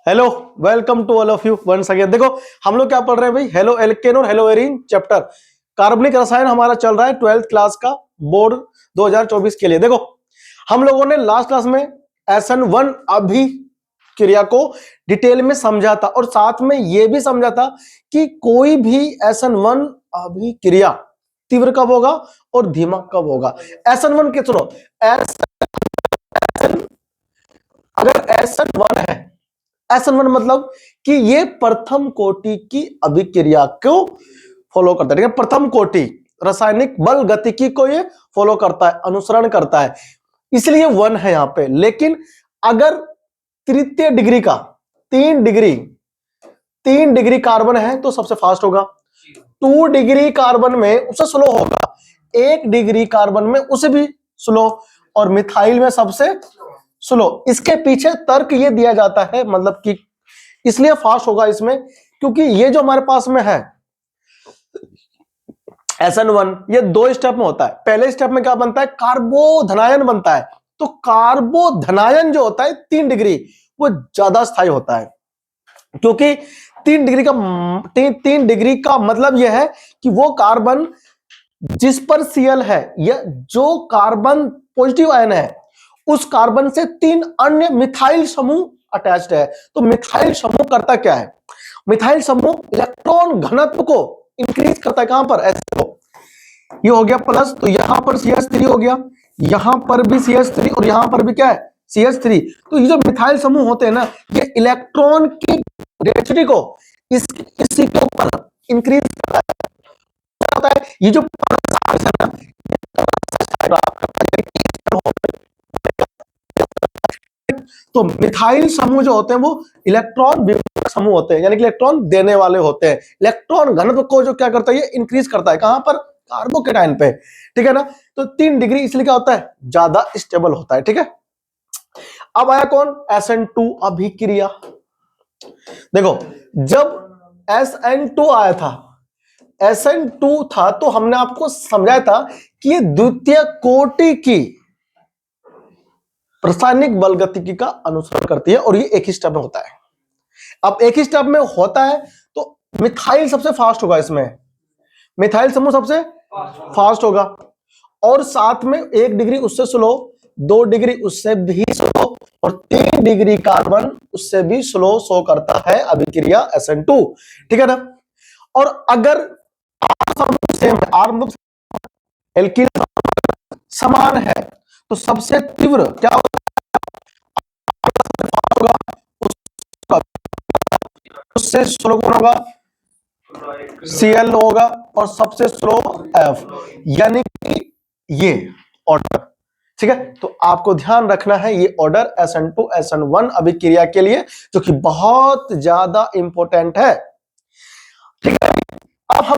Hello, welcome to all of you once again. देखो हम लोग क्या पढ़ रहे हैं भाई, हेलो एल्केन और हेलो एरीन चैप्टर कार्बनिक रसायन हमारा चल रहा है 12th क्लास का बोर्ड 2024 के लिए। देखो हम लोगों ने लास्ट क्लास में SN1 अभिक्रिया को डिटेल में समझा था और साथ में यह भी समझा था कि कोई भी SN1 अभिक्रिया तीव्र कब होगा और धीमा कब होगा। SN1 के सुनो, अगर SN1 है, SN1 मतलब कि ये प्रथम कोटि की अभिक्रिया को फॉलो करता है। ठीक है, प्रथम कोटि रासायनिक बल गतिकी को ये फॉलो करता है, अनुसरण करता है, इसलिए 1 है यहां पे। लेकिन अगर तृतीय डिग्री का 3 डिग्री कार्बन है तो सबसे फास्ट होगा, 2 डिग्री कार्बन में उससे स्लो होगा, 1 डिग्री कार्बन में उसे भी स्लो, और मिथाइल में सबसे स्लो। इसके पीछे तर्क ये दिया जाता है, मतलब कि इसलिए फास्ट होगा इसमें क्योंकि ये जो हमारे पास में है SN1, ये 2 स्टेप में होता है। पहले स्टेप में क्या बनता है, कार्बोधनायन बनता है। तो कार्बोधनायन जो होता है 3 डिग्री, वो ज्यादा स्थायी होता है, क्योंकि 3 डिग्री का मतलब यह है कि वो कार्बन जिस पर Cl है, या जो कार्बन पॉजिटिव आयन है, उस कार्बन से 3 अन्य मिथाइल समूह अटैच्ड है। तो मिथाइल समूह करता क्या है, मिथाइल समूह इलेक्ट्रॉन घनत्व को इंक्रीज करता है। कहां पर, ऐसे ये हो गया प्लस, तो यहां पर CH3 हो गया, यहां पर भी CH3 और यहां पर भी क्या है CH3। तो ये जो मिथाइल समूह होते हैं ना, ये इलेक्ट्रॉन की डेंसिटी को इसी के ऊपर इंक्रीज करता है। ये जो तो मिथाइल समूह जो होते हैं वो इलेक्ट्रॉन विभक्त समूह होते हैं, यानी कि इलेक्ट्रॉन देने वाले होते हैं। इलेक्ट्रॉन घनत्व को जो क्या करता है, ये इंक्रीज करता है। कहां पर, कार्बोकेटाइन पे। ठीक है ना, तो 3 डिग्री इसलिए क्या होता है, ज्यादा स्टेबल होता है। ठीक है, अब आया कौन, SN2 अभिक्रिया। देखो जब SN2 आया था, SN2 था, तो हमने आपको समझाया था कि ये द्वितीय कोटि की रासायनिक बल गतिकी का अनुसरण करती है और ये एक ही स्टेप में होता है। अब एक ही स्टेप में होता है तो मिथाइल सबसे फास्ट होगा, इसमें मिथाइल समूह सबसे फास्ट होगा, और साथ में 1 डिग्री उससे स्लो, 2 डिग्री उससे भी स्लो, और 3 डिग्री कार्बन उससे भी स्लो शो करता है अभिक्रिया SN2। ठीक है ना, और अगर R मतलब एल्किल समान है तो सबसे तीव्र क्या होगा, उससे स्लो कौन होगा, Cl होगा, और सबसे स्लो F, यानी कि ये ऑर्डर। ठीक है, तो आपको ध्यान रखना है ये ऑर्डर SN2 SN1 अभिक्रिया के लिए, जो कि बहुत ज्यादा इंपॉर्टेंट है। ठीक है, अब हम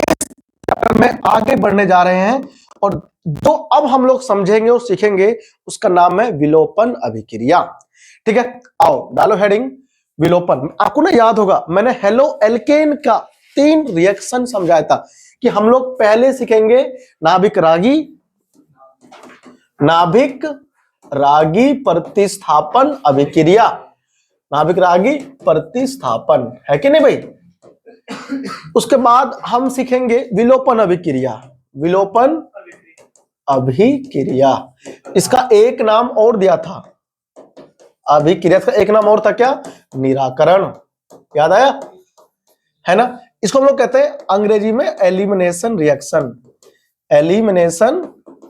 इस चैप्टर में आगे बढ़ने जा रहे हैं, और जो अब हम लोग समझेंगे और सीखेंगे उसका नाम है विलोपन अभिक्रिया। ठीक है, आओ डालो हेडिंग विलोपन। आपको ना याद होगा मैंने हेलो एल्केन का 3 रिएक्शन समझाया था कि हम लोग पहले सीखेंगे नाभिक रागी प्रतिस्थापन अभिक्रिया। नाभिक रागी प्रतिस्थापन है कि नहीं भाई। उसके बाद हम सीखेंगे विलोपन अभिक्रिया। इसका एक नाम और दिया था, अभिक्रिया का एक नाम और था क्या, निराकरण। याद आया है ना, इसको हम लोग कहते हैं अंग्रेजी में एलिमिनेशन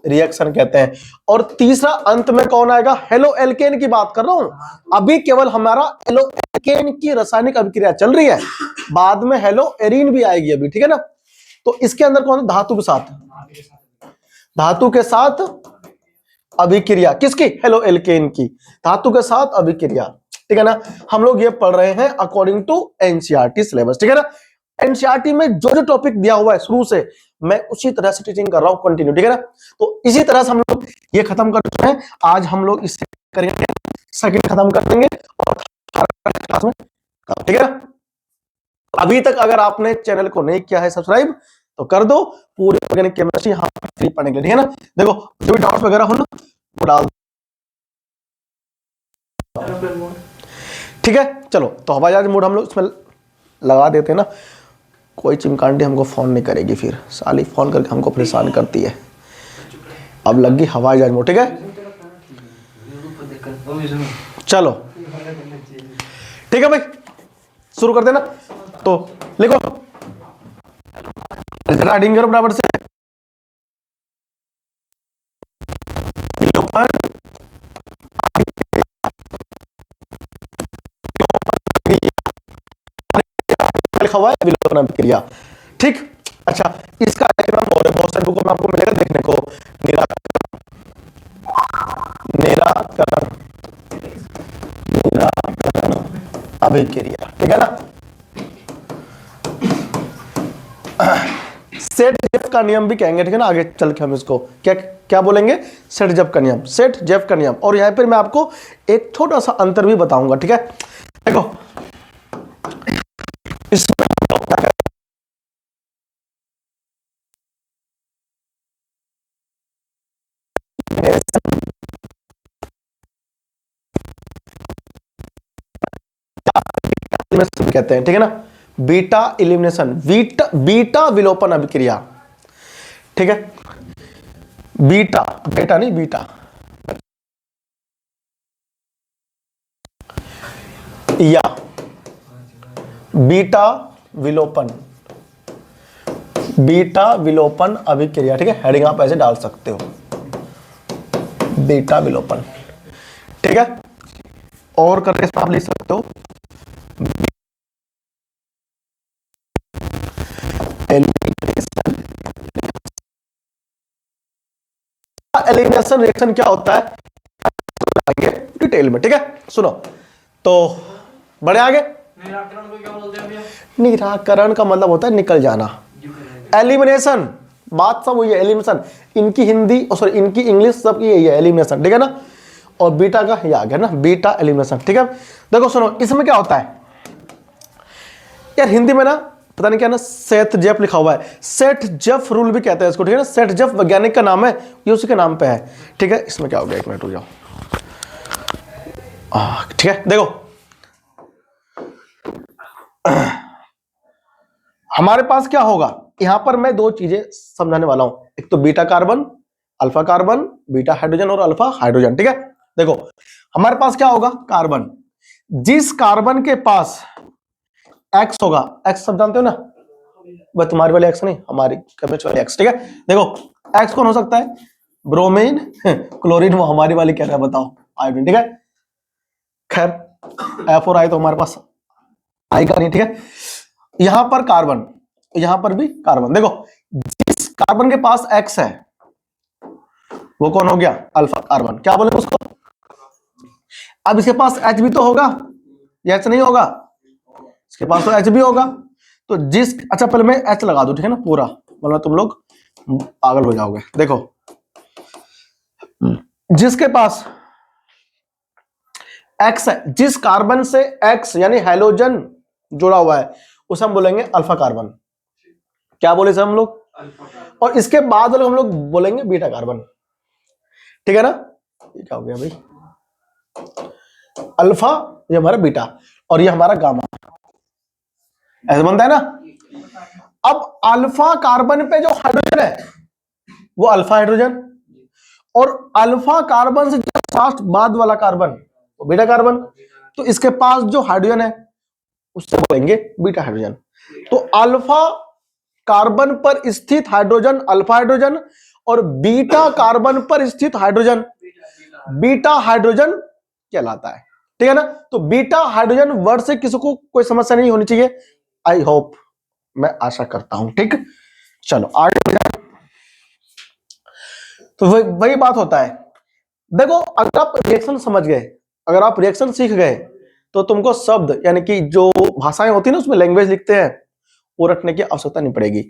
रिएक्शन कहते हैं। और तीसरा अंत में कौन आएगा, हेलो एल्केन की बात कर रहा हूं, अभी केवल हमारा हेलो एल्केन की रासायनिक अभिक्रिया चल रही है, बाद में हेलो एरीन भी आएगी अभी। ठीक है ना, तो इसके अंदर कौन, धातु के साथ अभिक्रिया, किसकी, हेलो एल्केन की धातु के साथ अभिक्रिया। ठीक है ना, हम लोग ये पढ़ रहे हैं अकॉर्डिंग टू NCERT सिलेबस। ठीक है ना, NCERT में जो जो टॉपिक दिया हुआ है शुरू से, मैं उसी तरह से टीचिंग कर रहा हूं कंटिन्यू। ठीक है ना, तो इसी तरह से हम लोग ये खत्म कर चुके हैं। आज हम लोग इससे करेंगे, सेकंड खत्म कर देंगे और क्लास में। ठीक है ना, अभी तक अगर आपने चैनल को नहीं किया है सब्सक्राइब तो कर दो, पूरी ऑर्गेनिक केमिस्ट्री हम फ्री पढ़ने के लिए। ठीक है ना, देखो जो भी डाउट वगैरह हो ना वो डाल। ठीक है, चलो तो हवाई जहाज मोड हम लोग इसमें लगा देते हैं ना, कोई चिमकांडी हमको फोन नहीं करेगी, फिर साली फोन करके हमको परेशान करती है। अब लग गई हवाई जहाज मोड, ठीक है। चलो ठीक है भाई, शुरू कर देना। तो लिखो राइटिंग करो बराबर से, लिखा हुआ है विलोपन अभिक्रिया, ठीक। अच्छा, इसका डायग्राम और बहुत सारे बुकों में आपको मिलेगा देखने को, निराकरण निराकरण अभिक्रिया, ठीक है ना। सेट जेफ का नियम भी कहेंगे, ठीक है ना, आगे चल के हम इसको क्या क्या बोलेंगे, सेट जेफ का नियम, सेट जेफ का नियम। और यहां पर मैं आपको एक छोटा सा अंतर भी बताऊंगा, ठीक है। देखो इसमें कहते हैं, ठीक है ना, बीटा एलिमिनेशन, बीटा विलोपन अभिक्रिया, ठीक है। बीटा, बेटा नहीं बीटा, या बीटा विलोपन अभिक्रिया, ठीक है। हेडिंग आप ऐसे डाल सकते हो, बीटा विलोपन, ठीक है। और करके इसमें आप लिख सकते हो एलिमिनेशन रिएक्शन क्या होता है आगे डिटेल में, ठीक है। सुनो तो बड़े आगे, निराकरण को क्या बोलते हैं भैया? निराकरण का मतलब होता है निकल जाना, एलिमिनेशन बात सब हुई है, एलिमिनेशन इनकी हिंदी और सॉरी इनकी इंग्लिश सब यही है, एलिमिनेशन, ठीक है ना। और बीटा का ये आ गया ना, बीटा एलिमिनेशन, ठीक है। देखो सुनो, इसमें क्या होता है यार, हिंदी में ना पता नहीं क्या ना, सेट जेफ लिखा हुआ है, सेट जेफ रूल भी कहते हैं इसको, ठीक है ना। सेट जेफ वैज्ञानिक का नाम है, ये उसी के नाम पे है, ठीक है। इसमें क्या हो गया, एक मिनट रुक जाओ, ठीक है। देखो हमारे पास क्या होगा, यहां पर मैं दो चीजें समझाने वाला हूं, एक तो beta carbon, alpha carbon, beta hydrogen और अल्फा हाइड्रोजन, ठीक है। देखो हमारे पास क्या होगा, कार्बन, जिस कार्बन के पास एक्स होगा, एक्स सब जानते हो ना, बस तुम्हारी वाली एक्स नहीं, हमारी केमिस्ट्री वाली एक्स, ठीक है। देखो एक्स कौन हो सकता है, ब्रोमीन, क्लोरीन, वो हमारी वाली क्या है बताओ, आयोडीन, ठीक है। खैर एफ और आई तो हमारे पास आएगा नहीं, ठीक है। यहां पर कार्बन, यहां पर भी कार्बन, देखो जिस कार्बन के पास एक्स है वो कौन हो गया, अल्फा कार्बन, क्या बोले उसको। अब इसके पास एच भी तो होगा, या एच नहीं होगा, इसके पास तो एच भी होगा। तो जिस, अच्छा पहले मैं एच लगा दूं, ठीक है ना पूरा, वरना तुम लोग पागल हो जाओगे। देखो जिसके पास एक्स है, जिस कार्बन से एक्स यानी हैलोजन जुड़ा हुआ है उसे हम बोलेंगे अल्फा कार्बन, क्या बोले हम लोग, और इसके बाद वाले हम लोग बोलेंगे बीटा कार्बन, ठीक है ना। ये क्या हो गया भाई, अल्फा ये हमारा बीटा और ये हमारा गामा, ऐसे बनता है ना। अब अल्फा कार्बन पे जो हाइड्रोजन है वो अल्फा हाइड्रोजन, और अल्फा कार्बन से जस्ट बाद वाला कार्बन वो बीटा कार्बन, तो इसके पास जो हाइड्रोजन है उससे बोलेंगे बीटा हाइड्रोजन। तो अल्फा कार्बन पर स्थित हाइड्रोजन अल्फा हाइड्रोजन, और बीटा कार्बन पर स्थित हाइड्रोजन बीटा हाइड्रोजन कहलाता है, ठीक है ना। तो बीटा हाइड्रोजन वर्ड से किसी को कोई समस्या नहीं होनी चाहिए, आई होप, मैं आशा करता हूं, ठीक। चलो आगे, तो वही बात होता है। देखो अगर आप रिएक्शन समझ गए, अगर आप रिएक्शन सीख गए, तो तुमको शब्द यानी कि जो भाषाएं होती है ना उसमें लैंग्वेज लिखते हैं वो रखने की आवश्यकता नहीं पड़ेगी।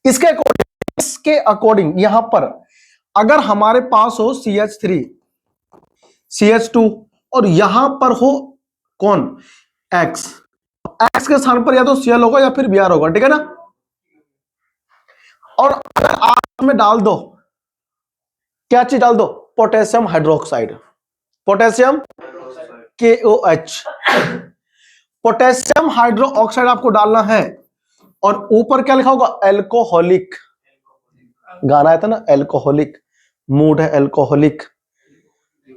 इसके अकॉर्डिंग यहां पर अगर हमारे पास हो CH3 CH2 और यहां पर हो कौन X, X के स्थान पर या तो Cl होगा या फिर Br होगा, ठीक है ना। और अगर आप में डाल दो, क्या चीज डाल दो, potassium hydroxide, potassium KOH, potassium hydro oxide आपको डालना है और ऊपर क्या लिखा होगा, एल्कोहलिक। गाना आया था ना, एल्कोहलिक, मूड है एल्कोहलिक।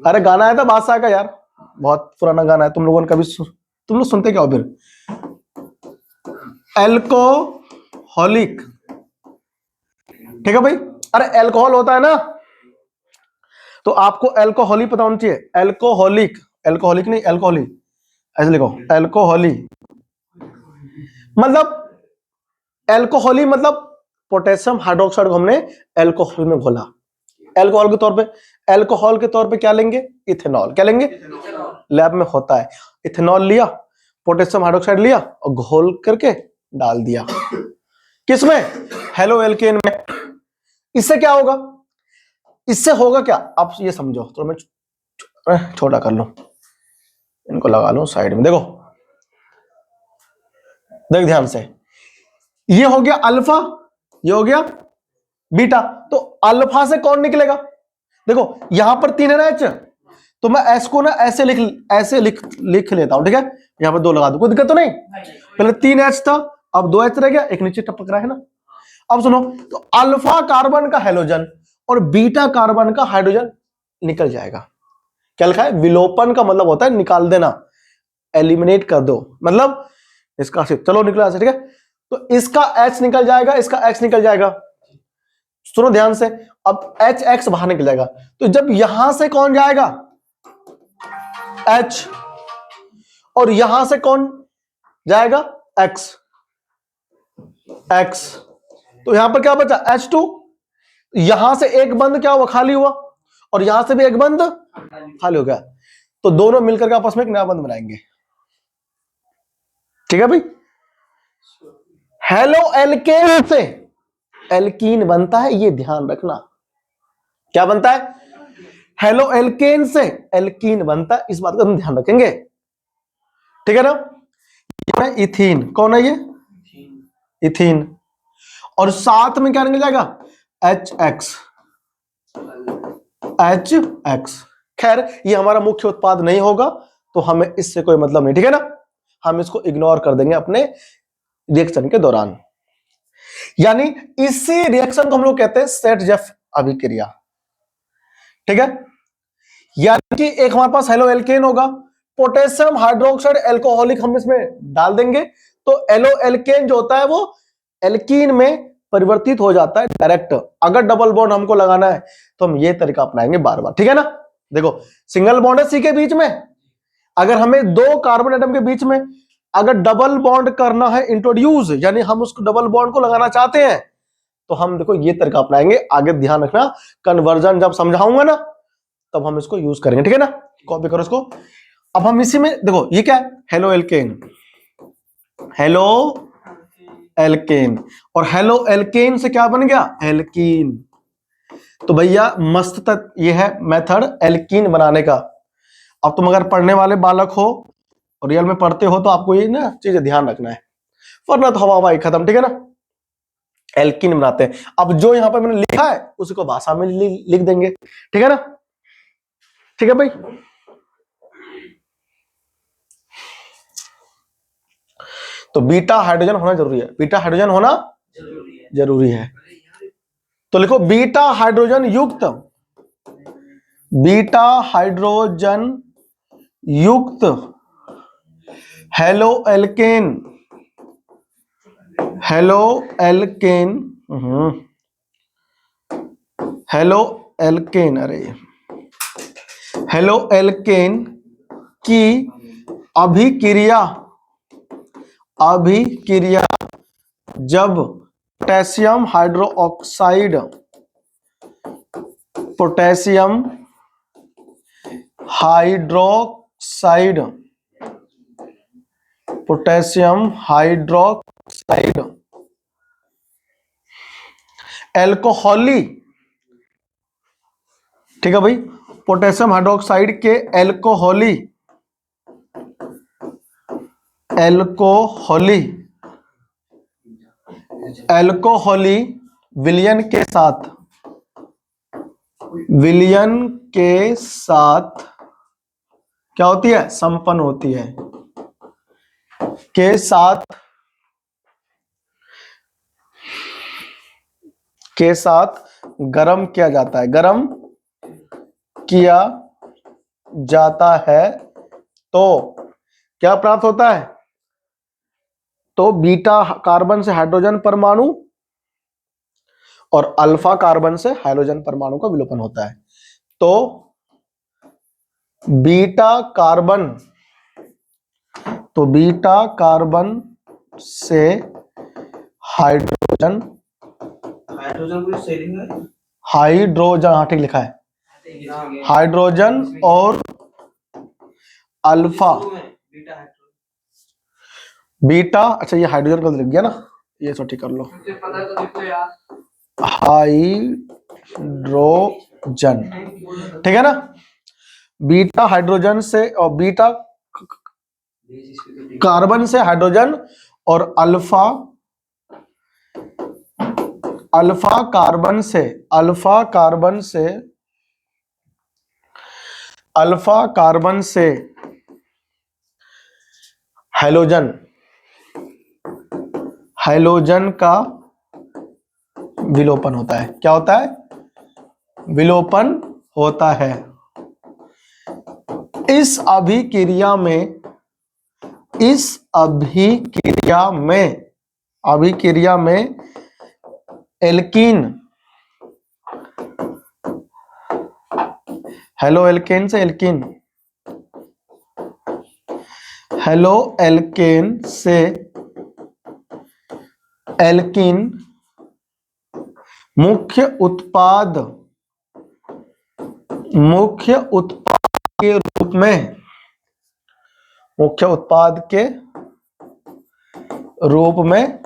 अरे गाना आया था बादशाह का यार, बहुत पुराना गाना है, तुम लोगों ने कभी तुम लोग सुनते क्या हो फिर? एल्कोहलिक, ठीक है भाई। अरे एल्कोहल होता है ना, तो आपको एल्कोहलिक पता होना चाहिए। एल्कोहलिक, एल्कोहलिक नहीं, एल्कोहलिक ऐसे लिखो, एल्कोहलिक मतलब, एल्कोहलिक मतलब पोटेशियम हाइड्रोक्साइड को हमने एल्कोहल में घोला। एल्कोहल के तौर पे, एल्कोहल के तौर पे क्या लेंगे, इथेनॉल। क्या लेंगे? लैब में होता है। इथेनॉल लिया, पोटेशियम हाइड्रोक्साइड लिया और घोल करके डाल दिया किसमें, हेलो एल्केन में। इससे क्या होगा, इससे होगा क्या आप ये समझो। तो मैं छोटा कर लूं, इनको लगा लूं साइड में। देखो देख ध्यान से, ये हो गया अल्फा, ये हो गया बीटा। तो अल्फा से कौन निकलेगा, देखो यहां पर 3 है ना एच, तो मैं एस को ना ऐसे लिख लेता हूं, ठीक है। यहां पर 2 लगा दूं, कोई दिक्कत तो नहीं। पहले 3 एच था, अब 2 एच रह गया, एक नीचे टपक रहा है ना। अब सुनो, तो अल्फा कार्बन का हैलोजन और बीटा कार्बन का हाइड्रोजन निकल जाएगा। क्या लिखा है, विलोपन का मतलब होता है निकाल देना, एलिमिनेट कर दो, मतलब इसका सिर्फ चलो निकला ऐसे, ठीक है। तो इसका H निकल जाएगा, इसका X निकल जाएगा। सुनो ध्यान से, अब HX बाहर निकल जाएगा, तो जब यहां से कौन जाएगा, H, और यहां से कौन जाएगा, X, X, तो यहां पर क्या बचा, H2। यहां से एक बंद क्या हुआ, खाली हुआ, और यहां से भी एक बंद खाली हो गया, तो दोनों मिलकर के आपस में एक नया बंद बनाएंगे, ठीक है भाई। हेलो एल्केन से एल्कीन बनता है, ये ध्यान रखना। क्या बनता है, हेलो एल्केन से एल्कीन बनता है, इस बात का हम ध्यान रखेंगे, ठीक है ना। ये है इथीन, कौन है ये, इथीन, और साथ में क्या निकल जाएगा, HX, HX। खैर ये हमारा मुख्य उत्पाद नहीं होगा, तो हमें इससे कोई मतलब नहीं, ठीक है ना। हम इसको इग्नोर कर देंगे अपने रिएक्शन के दौरान। यानी इसी रिएक्शन को हम लोग कहते हैं सेट-जेफ अभिक्रिया, ठीक है। यानी कि एक हमारे पास हेलो एल्केन होगा, पोटेशियम हाइड्रोक्साइड एल्कोहलिक हम इसमें डाल देंगे, तो एलो एल्केन जो होता है वो एल्कीन में परिवर्तित हो जाता है डायरेक्ट। अगर डबल बॉन्ड हमको लगाना है तो हम ये तरीका अपनाएंगे बार बार, ठीक है ना। देखो सिंगल बॉन्ड है सी के बीच में, अगर हमें 2 कार्बन एटम के बीच में अगर डबल बॉन्ड करना है इंट्रोड्यूस, यानी हम उसको डबल बॉन्ड को लगाना चाहते हैं, तो हम देखो ये तरीका अपनाएंगे। आगे ध्यान रखना, कन्वर्जन जब समझाऊंगा ना तब हम इसको यूज करेंगे, ठीक है ना। कॉपी करो इसको। अब हम इसी में देखो ये क्या है, हेलो एल्केन, हेलो एल्केन, और हेलो एल्केन से क्या बन गया, एल्कीन। तो भैया मस्त तक ये है मेथड एल्कीन बनाने का। अब तुम अगर पढ़ने वाले बालक हो और रियल में पढ़ते हो तो आपको ये ना चीजें ध्यान रखना है, वरना तो हवा हवाई खत्म, ठीक है ना। एल्कीन बनाते हैं। अब जो यहां पर मैंने लिखा है उसी को भाषा में लिख देंगे, ठीक है ना, ठीक है भाई। तो बीटा हाइड्रोजन होना जरूरी है, बीटा हाइड्रोजन होना जरूरी है। तो लिखो बीटा हाइड्रोजन युक्त, बीटा हाइड्रोजन युक्त haloalkane, haloalkane, haloalkane, अरे हेलो एल्केन की अभिक्रिया, अभिक्रिया जब potassium hydroxide, potassium hydroxide, potassium hydroxide एल्कोहली, ठीक है भाई, पोटेशियम हाइड्रोक्साइड के एल्कोहली, एल्कोहली, एल्कोहली विलयन के साथ, विलयन के साथ क्या होती है, संपन्न होती है। के साथ गर्म किया जाता है, गर्म किया जाता है तो क्या प्राप्त होता है? तो बीटा कार्बन से हाइड्रोजन परमाणु और अल्फा कार्बन से हाइड्रोजन परमाणु का विलोपन होता है। तो बीटा कार्बन से हाइड्रोजन, हाँ ठीक लिखा है, हाइड्रोजन और अल्फा बीटा, अच्छा ये हाइड्रोजन का लिख गया ना, ये तो ठीक कर लो, हाइड्रोजन, ठीक है ना। बीटा हाइड्रोजन से और बीटा कार्बन से हाइड्रोजन और अल्फा कार्बन से हैलोजन का विलोपन होता है। क्या होता है? विलोपन होता है। इस अभिक्रिया में एल्कीन, हेलो एल्केन से एल्कीन, हेलो एल्केन से एल्कीन मुख्य उत्पाद के रूप में,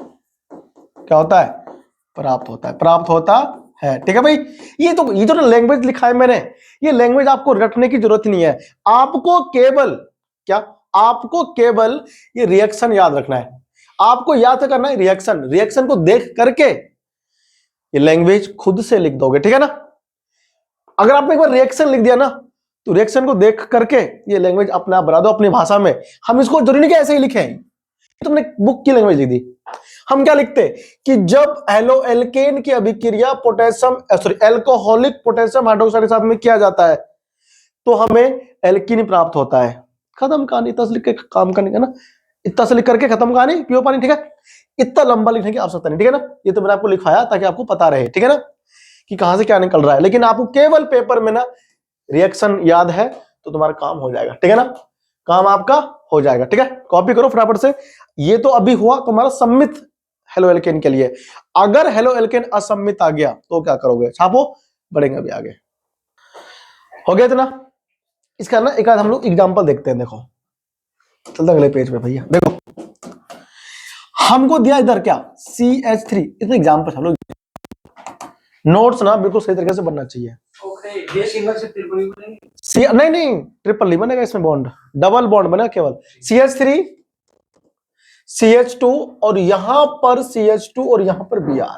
क्या होता है? प्राप्त होता है। ठीक है भाई, ये जो लैंग्वेज लिखा है मैंने, ये लैंग्वेज आपको रटने की जरूरत नहीं है। आपको केवल ये रिएक्शन याद रखना है। आपको याद करना है रिएक्शन को देख करके ये लैंग्वेज खुद से लिख दोगे। ठीक है ना। अगर आपने एक बार रिएक्शन लिख दिया ना, तो रिएक्शन को देख करके ये लैंग्वेज अपने आप बना दो अपनी भाषा में। हम इसको जरूरी नहीं कि ऐसे ही लिखें, तुमने बुक की लैंग्वेज लिख दी। हम क्या लिखते कि जब हेलो एल्केन की अभिक्रिया एल्कोहलिक पोटेशियम हाइड्रोक्साइड के साथ में किया जाता है तो हमें एल्कीन प्राप्त होता है। खत्म कहानी। इतना से लिख के काम करने का ना, इतना से लिख करके खत्म कहानी, पियो पानी। ठीक है, इतना लंबा लिखने की आवश्यकता नहीं। ठीक है ना, ये तो मैंने आपको लिखवाया ताकि आपको पता रहे। ठीक है ना, कि कहां से क्या निकल रहा है। लेकिन आपको केवल पेपर में ना रिएक्शन याद है तो तुम्हारा काम हो जाएगा। ठीक है ना, काम आपका हो जाएगा। ठीक है, कॉपी करो फटाफट से। ये तो अभी हुआ तुम्हारा सम्मित हेलो एल्केन के लिए। अगर हेलो एल्केन असम्मित आ गया तो क्या करोगे? छापो, बढ़ेंगे अभी आगे। हो गया इतना। इसका ना एक आध हम लोग एग्जांपल देखते हैं। देखो चलते अगले पेज पे भैया। देखो हमको दिया इधर क्या, CH3। इसमें एग्जांपल हम लोग नोट्स ना बिल्कुल सही तरीके से बनना चाहिए। नहीं ट्रिपल नहीं बनेगा इसमें, बॉन्ड डबल बॉन्ड बनेगा केवल। CH3 CH2 और यहां पर CH2 और यहां पर Br।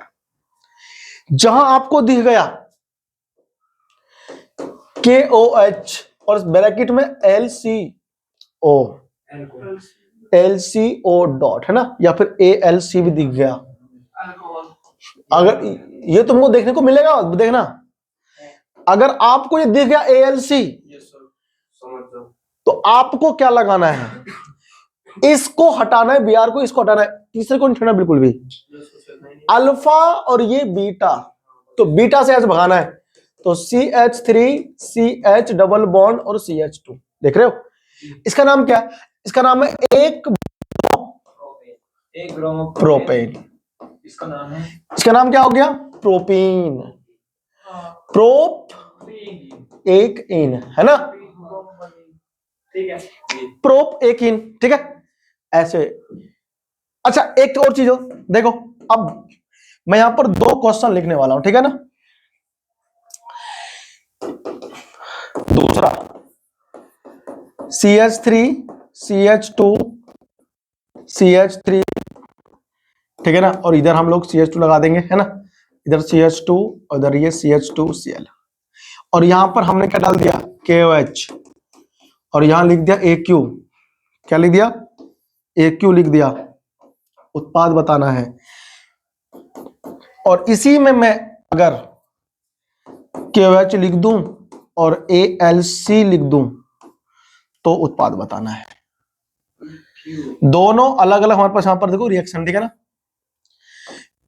जहां आपको दिख गया KOH और ब्रैकेट में LCO डॉट है ना, या फिर ALC भी दिख गया। अगर ये तुमको देखने को मिलेगा, देखना। अगर आपको ये दिख गया ALC तो आपको क्या लगाना है? इसको हटाना है, Br को, इसको हटाना है, तीसरे को नहीं छूना बिल्कुल भी। अल्फा और ये बीटा, तो बीटा से H भगाना है। तो CH3 CH डबल बॉन्ड और CH2। देख रहे हो, इसका नाम क्या है? इसका नाम है एक प्रोपेन। इसका नाम क्या हो गया? प्रोपीन। एक इन है ना, प्रोप एक इन। ठीक है, ऐसे। अच्छा एक और चीज हो, देखो अब मैं यहां पर 2 क्वेश्चन लिखने वाला हूं। ठीक है ना। दूसरा CH3 CH2 CH3, ठीक है ना, और इधर हम लोग CH2 लगा देंगे, है ना। इधर CH2 और इधर ये CH2Cl, और यहां पर हमने क्या डाल दिया? KOH, और यहां लिख दिया AQ। क्या लिख दिया? AQ लिख दिया, उत्पाद बताना है। और इसी में मैं अगर KOH लिख दूं और ALC लिख दूं तो उत्पाद बताना है। दोनों अलग अलग हमारे पास यहां पर देखो रिएक्शन, ठीक है ना।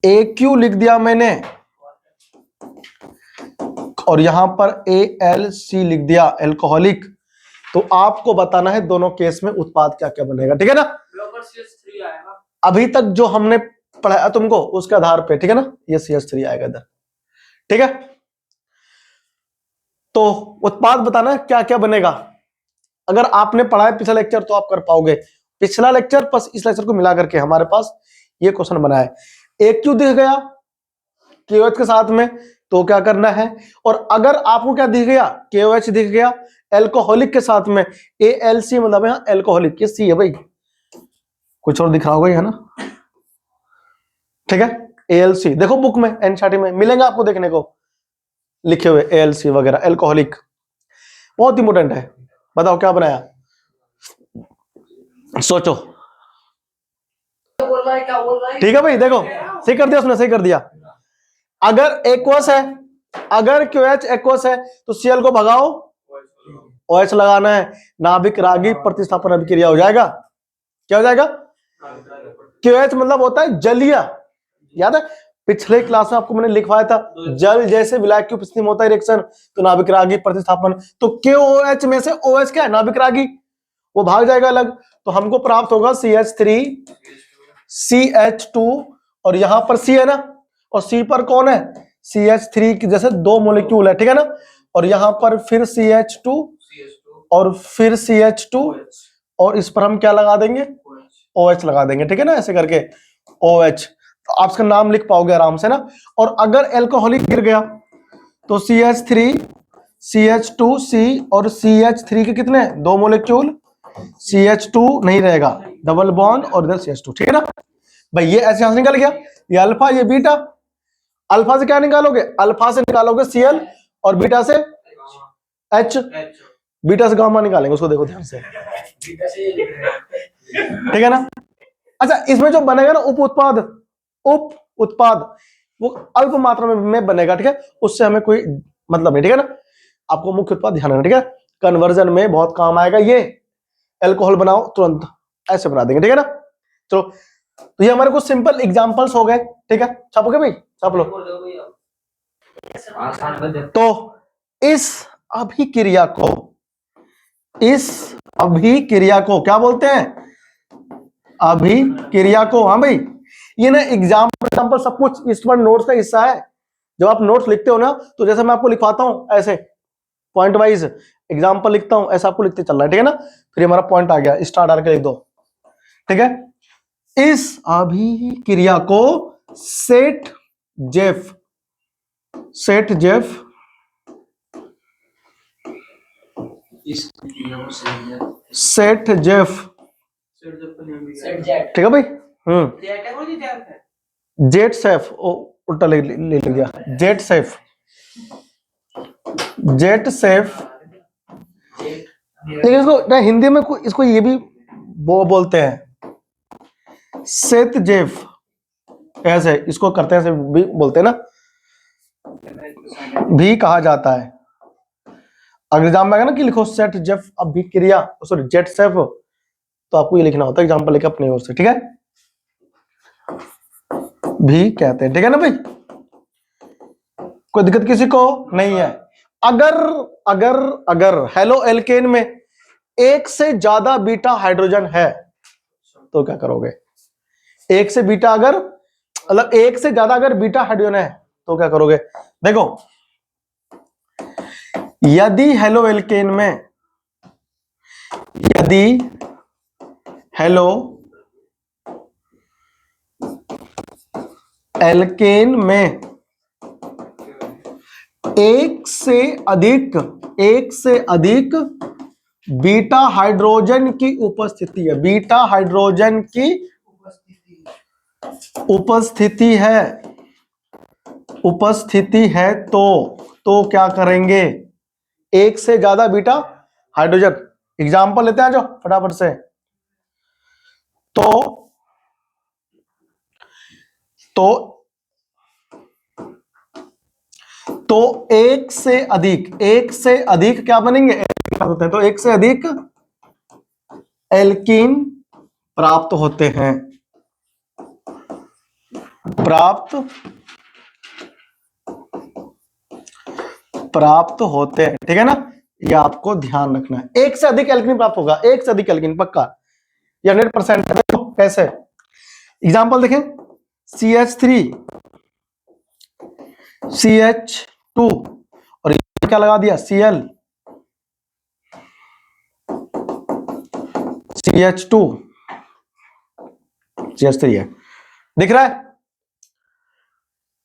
AQ लिख दिया मैंने और यहां पर ALC लिख दिया, एल्कोहलिक। तो आपको बताना है दोनों केस में उत्पाद क्या क्या बनेगा, ठीक है ना। अभी तक जो हमने पढ़ाया तुमको उसके आधार पे, ठीक है ना, ये CH3 आएगा इधर, ठीक है। तो उत्पाद बताना है क्या क्या बनेगा। अगर आपने पढ़ा है पिछला लेक्चर तो आप कर पाओगे। पिछला लेक्चर प्लस इस लेक्चर को मिला करके हमारे पास ये क्वेश्चन बना है। AQ दिख गया KOH के साथ में तो क्या करना है, और अगर आपको क्या दिख गया, KOH दिख गया एल्कोहलिक के साथ में, ALC मतलब यहां एल्कोहलिक, ये C है भाई, कुछ और दिख रहा होगा है ना, ठीक है। ALC देखो बुक में एनसीईआरटी में मिलेंगे आपको देखने को लिखे हुए, ALC वगैरह, एल्कोहलिक बहुत इंपॉर्टेंट है। बताओ क्या बनाया, सोचो। ठीक है भाई, देखो सही कर दिया उसने, सही कर दिया। अगर एक्वस है, अगर QH एक्वस है तो Cl को भगाओ, OH लगाना है, नाभिक रागी प्रतिस्थापन अभिक्रिया हो जाएगा। क्या हो जाएगा, QH मतलब होता है जलीय, याद है पिछले क्लास में आपको मैंने लिखवाया था, जल जैसे विलायक की उपस्थिति में होता है रिएक्शन तो नाभिक रागी प्रतिस्थापन। तो KOH में से OH क्या है, नाभिक रागी, वो भाग जाएगा अलग, तो हमको प्राप्त होगा CH3 CH2 और यहां पर C है ना, और C पर कौन है, CH3 की जैसे दो मोलिक्यूल है, ठीक है ना, और यहां पर फिर CH2 और फिर CH2 और इस पर हम क्या लगा देंगे, OH लगा देंगे, ठीक है ना, ऐसे करके OH। तो आप इसका नाम लिख पाओगे आराम से ना। और अगर एल्कोहलिक गिर गया तो CH3 CH2C और CH3 के कितने, दो मोलिक्यूल, CH2 नहीं रहेगा, डबल बॉन्ड और इधर CH2, ठीक है ना भाई। ये ऐसे यहां से निकल गया, ये अल्फा ये बीटा। अल्फा से क्या निकालोगे, अल्फा से निकालोगे Cl और बीटा से H, बीटा से गामा निकालेंगे, उसको देखो ध्यान से, ठीक है ना। अच्छा इसमें जो बनेगा ना उप उत्पाद वो अल्प मात्रा में बनेगा, ठीक है, उससे हमें कोई मतलब नहीं, ठीक है ना। आपको मुख्य उत्पाद ध्यान रखना, ठीक है, कन्वर्जन में बहुत काम आएगा ये। एल्कोहल बनाओ तुरंत ऐसे बना देंगे, ठीक है ना। चलो तो ये हमारे कुछ सिंपल एग्जांपल्स हो गए, ठीक है, छापोगे भाई, छाप लो। तो इस अभिक्रिया को क्या बोलते हैं, अभिक्रिया को। हाँ भाई, ये ना एग्जाम्पल सब कुछ इस पर नोट्स का हिस्सा है। जब आप नोट्स लिखते हो ना तो जैसे मैं आपको लिखवाता हूं ऐसे पॉइंट वाइज एग्जाम्पल लिखता हूं, ऐसा आपको लिखते चल रहा है, ठीक है ना। फिर हमारा पॉइंट आ गया, स्टार डाल के लिख दो, ठीक है। इस अभिक्रिया को सेट जेफ ठीक है भाई, जेट सेफ, उल्टा ले लिया, जेट सेफ लेकिन इसको ना हिंदी में इसको ये भी बोलते हैं सेत जेफ, ऐसे इसको करते हैं, ऐसे भी बोलते हैं ना, भी कहा जाता है। अगर एग्जाम में आएगा ना कि लिखो सेट जेफ अभिक्रिया, सॉरी जेट सेफ, तो आपको ये लिखना होता है एग्जाम्पल लिखा अपनी ओर से, ठीक है, भी कहते हैं, ठीक है ना भाई। कोई दिक्कत किसी को नहीं है। अगर हेलो एल्केन में एक से ज्यादा बीटा हाइड्रोजन है तो क्या करोगे, एक से बीटा अगर मतलब एक से ज्यादा अगर बीटा हाइड्रोजन है तो क्या करोगे। देखो यदि हेलो एल्केन में एक से अधिक बीटा हाइड्रोजन की उपस्थिति है, बीटा हाइड्रोजन की उपस्थिति है तो क्या करेंगे, एक से ज्यादा बीटा हाइड्रोजन, एग्जाम्पल लेते हैं जो फटाफट से। तो एक से अधिक क्या बनेंगे, होते हैं। तो एक से अधिक एल्कीन प्राप्त होते हैं, प्राप्त होते हैं, ठीक है ना। ये आपको ध्यान रखना है, एक से अधिक एल्कीन प्राप्त होगा, एक से अधिक एल्कीन पक्का, ये 100% है। कैसे एग्जांपल देखें, CH3 CH2 और ये क्या लगा दिया, Cl CH2 CH3 है, दिख रहा है।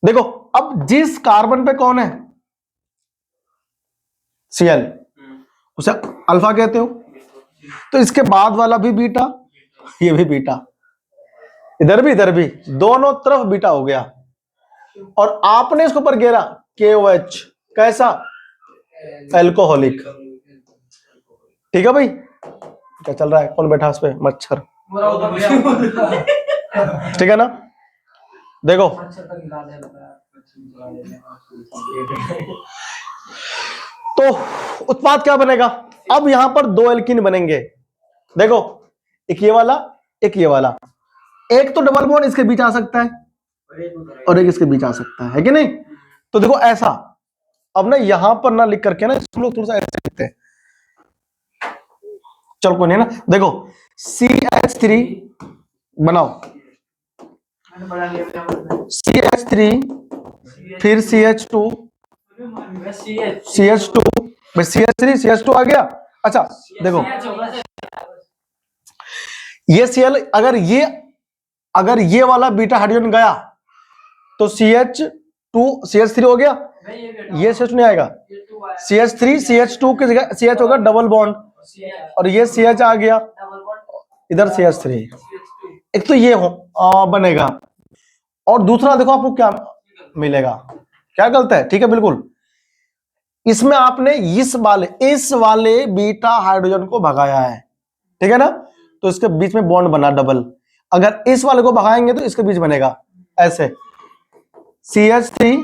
देखो अब जिस कार्बन पे कौन है Cl, उसे अल्फा कहते हो, तो इसके बाद वाला भी बीटा, ये भी बीटा, इधर भी दोनों तरफ बीटा हो गया। और आपने इसके ऊपर घेरा KOH, कैसा, एल्कोहलिक। ठीक है भाई, क्या चल रहा है, कौन बैठा उस पे, मच्छर, ठीक है ना। देखो तो उत्पाद क्या बनेगा, अब यहां पर दो एल्कीन बनेंगे। देखो एक ये वाला, एक ये वाला, एक तो डबल बॉन्ड इसके बीच आ सकता है और एक इसके बीच आ सकता है कि नहीं। तो देखो ऐसा, अब ना यहां पर ना लिख करके ना हम लोग थोड़ा सा ऐसे लिखते हैं, चलो कोई नहीं ना। देखो CH3 बनाओ, CH3 फिर CH2 भाई CH3 CH2 आ गया। अच्छा देखो ये Cl, अगर ये वाला बीटा हाइड्रोजन गया तो CH2 CH3 हो गया, ये CH नहीं आएगा, CH3 CH2 की जगह CH होगा डबल बॉन्ड, और ये CH आ गया, इधर CH3, एक तो ये बनेगा। और दूसरा देखो आपको क्या मिलेगा, क्या गलत है, ठीक है बिल्कुल, इसमें आपने इस वाले बीटा हाइड्रोजन को भगाया है, ठीक है ना, तो इसके बीच में बॉन्ड बना डबल। अगर इस वाले को भगाएंगे तो इसके बीच बनेगा ऐसे CH3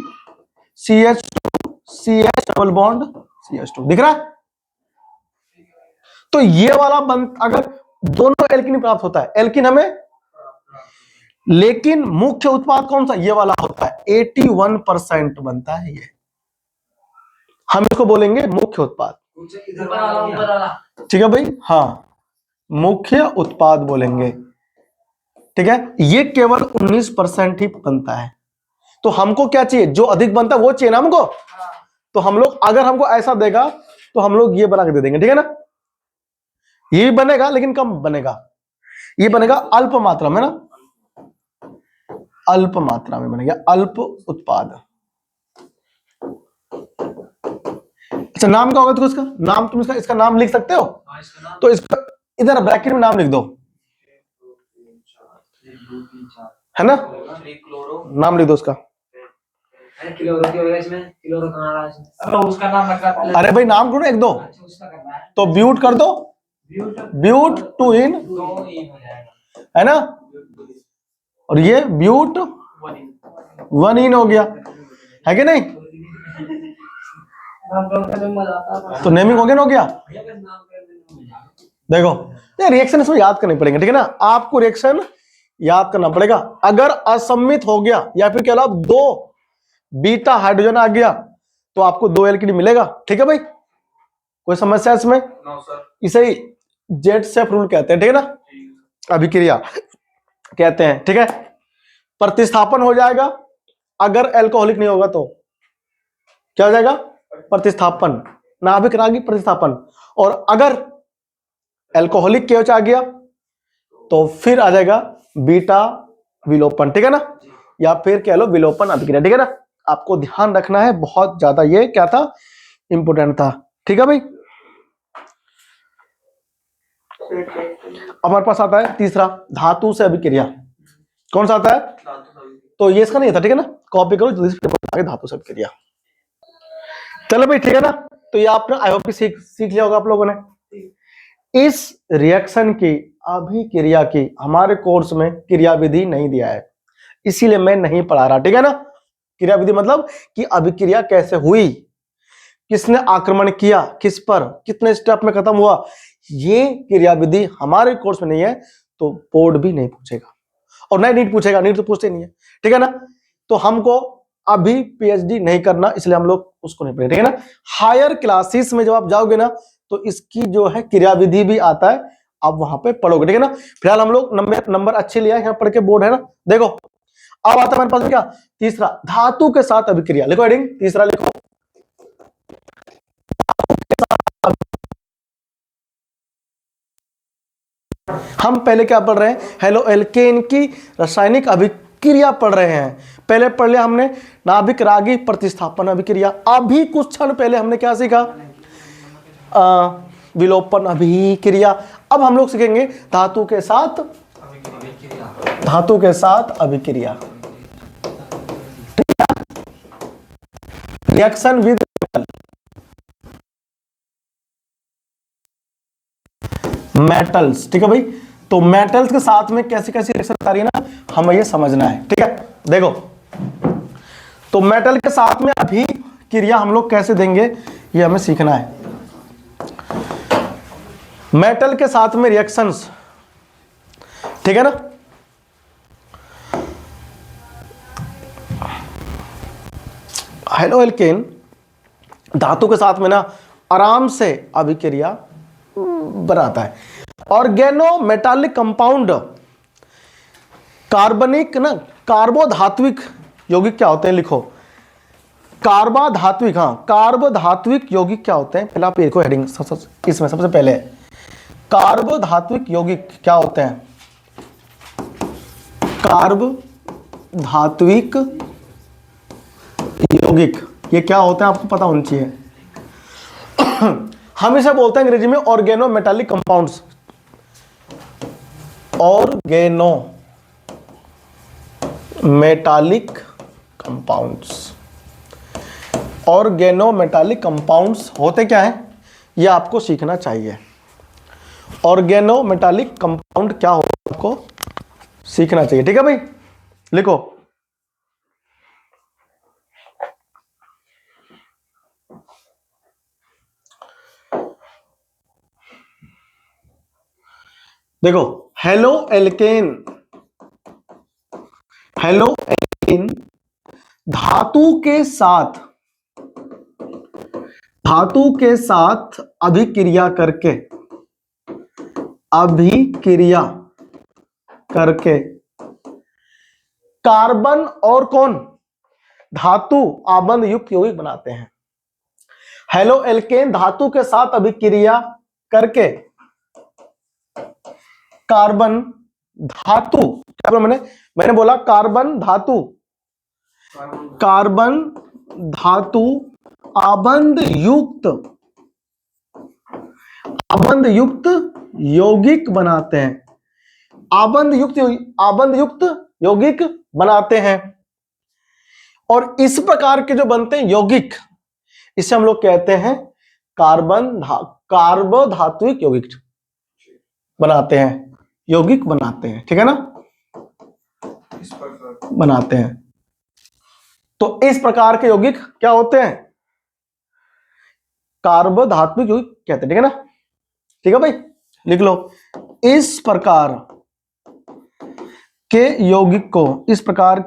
CH2 CH double bond CH2, दिख रहा है। तो ये वाला अगर दोनों एल्कीन प्राप्त होता है, एल्कीन हमें, लेकिन मुख्य उत्पाद कौन सा, ये वाला होता है, 81% बनता है ये, हम इसको बोलेंगे मुख्य उत्पाद, ठीक है भाई, हाँ मुख्य उत्पाद बोलेंगे, ठीक है। ये केवल 19% ही बनता है, तो हमको क्या चाहिए, जो अधिक बनता है वो चाहिए ना हमको। तो हम लोग अगर हमको ऐसा देगा तो हम लोग ये बना के दे देंगे, ठीक है ना। ये भी बनेगा लेकिन कम बनेगा, ये बनेगा अल्प मात्रा में ना, अल्प मात्रा में बनेगा, अल्प उत्पाद। अच्छा नाम क्या होगा तो इसका नाम, तुम इसका नाम लिख सकते हो, तो इसका इधर ब्रैकेट में नाम लिख दो, है ना, नाम लिख दो उसका। अरे भाई नाम करो एक दो, तो ब्यूट कर दो, ब्यूट 2 इन, है ना, और ये ब्यूट 1 इन हो गया, है कि नहीं। तो नेमिंग हो गया। देखो ये रिएक्शन इसमें याद करने पड़ेंगे, ठीक है ना, आपको रिएक्शन याद करना पड़ेगा। अगर असम्मित हो गया या फिर क्या दो बीटा हाइड्रोजन आ गया तो आपको 2 एल्कीन मिलेगा, ठीक है भाई, कोई समस्या इसमें। इसे ही जेट सेफ रूल कहते हैं, ठीक है ना, अभिक्रिया कहते हैं, ठीक है। प्रतिस्थापन हो जाएगा, अगर अल्कोहलिक नहीं होगा तो क्या हो जाएगा, प्रतिस्थापन, नाभिक रागी प्रतिस्थापन। और अगर अल्कोहलिक KOH आ गया तो फिर आ जाएगा बीटा विलोपन, ठीक है ना, या फिर कह लो विलोपन अभिक्रिया, ठीक है ना। आपको ध्यान रखना है बहुत ज्यादा, ये क्या था, इंपोर्टेंट था, ठीक है भाई। हमारे पास आता है तीसरा, धातु से अभिक्रिया, कौन सा आता है, तो ये इसका नहीं था, ठीक है ना, कॉपी करो जल्दी से, धातु से अभिक्रिया। चलो भाई ठीक है ना, तो ये आपने आई होप सीख लिया होगा आप लोगों ने। इस रिएक्शन की अभिक्रिया की हमारे कोर्स में क्रियाविधि नहीं दिया है, इसीलिए मैं नहीं पढ़ा रहा, ठीक है ना। क्रियाविधि मतलब कि अभिक्रिया कैसे हुई, किसने आक्रमण किया किस पर, कितने स्टेप में खत्म हुआ, ये क्रियाविधि हमारे कोर्स में नहीं है, तो बोर्ड भी नहीं पूछेगा और नहीं नीट पूछेगा, नीट तो पूछते नहीं है, ठीक है ना। तो हमको अभी पीएचडी नहीं करना, इसलिए हम लोग उसको नहीं पढ़े, ठीक है ना। हायर क्लासेस में जब आप जाओगे ना तो इसकी जो है क्रियाविधि भी आता है, आप वहां पे पढ़ोगे, ठीक है ना। फिलहाल हम लोग नंबर अच्छे लिया है, यहाँ पढ़ के बोर्ड है ना। देखो अब आता है हमारे पास क्या, तीसरा, धातु के साथ अभिक्रिया। लिखो हेडिंग तीसरा, लिखो हम पहले क्या पढ़ रहे हैं, हेलो एल्केन की रासायनिक अभिक्रिया पढ़ रहे हैं। पहले पढ़ लिया हमने नाभिक रागी प्रतिस्थापन अभिक्रिया। अभी कुछ क्षण पहले हमने क्या सीखा, विलोपन अभिक्रिया। अब हम लोग सीखेंगे धातु के साथ अभिक्रिया, रिएक्शन विद मेटल्स, ठीक है भाई। तो मेटल्स के साथ में कैसी कैसी रिएक्शन आ रही है ना, हमें ये समझना है, ठीक है। देखो तो मेटल के साथ में अभिक्रिया हम लोग कैसे देंगे, ये हमें सीखना है। मेटल के साथ में रिएक्शंस, ठीक है ना। हेलो एल्केन धातु के साथ में ना आराम से अभिक्रिया बनाता है। ऑर्गेनो मेटालिक कंपाउंड, कार्बनिक ना कार्बोधात्विक यौगिक क्या होते हैं, लिखो कार्बोधात्विक, हाँ कार्बोधात्विक यौगिक क्या होते हैं, पहले आप देखो हेडिंग इसमें सबसे पहले कार्बोधात्विक यौगिक क्या होते हैं। कार्बोधात्विक यौगिक ये क्या होते हैं आपको पता होना चाहिए। हम इसे बोलते हैं अंग्रेजी में organometallic compounds, organometallic compounds. Organometallic compounds होते क्या है, ये आपको सीखना चाहिए। ऑर्गेनो मेटालिक कंपाउंड क्या होता है आपको सीखना चाहिए, ठीक है भाई। लिखो देखो हेलो एल्केन धातु के साथ अभिक्रिया करके कार्बन और कौन धातु आबंध युक्त यौगिक बनाते हैं। हेलो एल्केन धातु के साथ अभिक्रिया करके कार्बन धातु, क्या बोला मैंने बोला कार्बन धातु आबंध युक्त यौगिक बनाते हैं। आबंध युक्त यौगिक बनाते हैं। और इस प्रकार के जो बनते हैं यौगिक, इसे हम लोग कहते हैं कार्बोधात्विक यौगिक बनाते हैं, यौगिक बनाते हैं, ठीक है ना, बनाते हैं। तो इस प्रकार के यौगिक क्या होते हैं, कार्बोधात्विक यौगिक कहते हैं, ठीक है ना। ठीक है भाई, लिख लो इस प्रकार के यौगिक को, इस प्रकार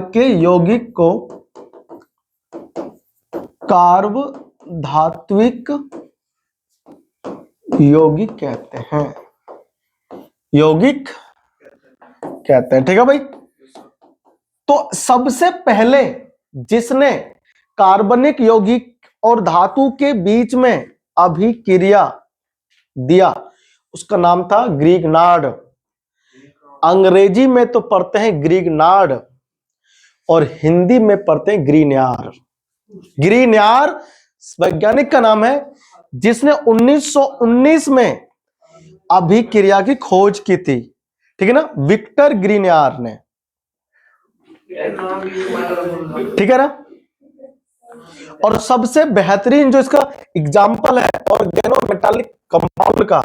के यौगिक को कार्बोधात्विक यौगिक कहते हैं, ठीक है भाई। तो सबसे पहले जिसने कार्बनिक यौगिक और धातु के बीच में अभिक्रिया दिया उसका नाम था ग्रिग्नार्ड। अंग्रेजी में तो पढ़ते हैं ग्रिग्नार्ड और हिंदी में पढ़ते हैं ग्रीन्यार। ग्रीन्यार वैज्ञानिक का नाम है जिसने 1919 में अभिक्रिया की खोज की थी, ठीक है ना, विक्टर ग्रीन्यार ने, ठीक है ना। और सबसे बेहतरीन जो इसका एग्जाम्पल है ऑर्गेनोमेटालिक कंपाउंड का,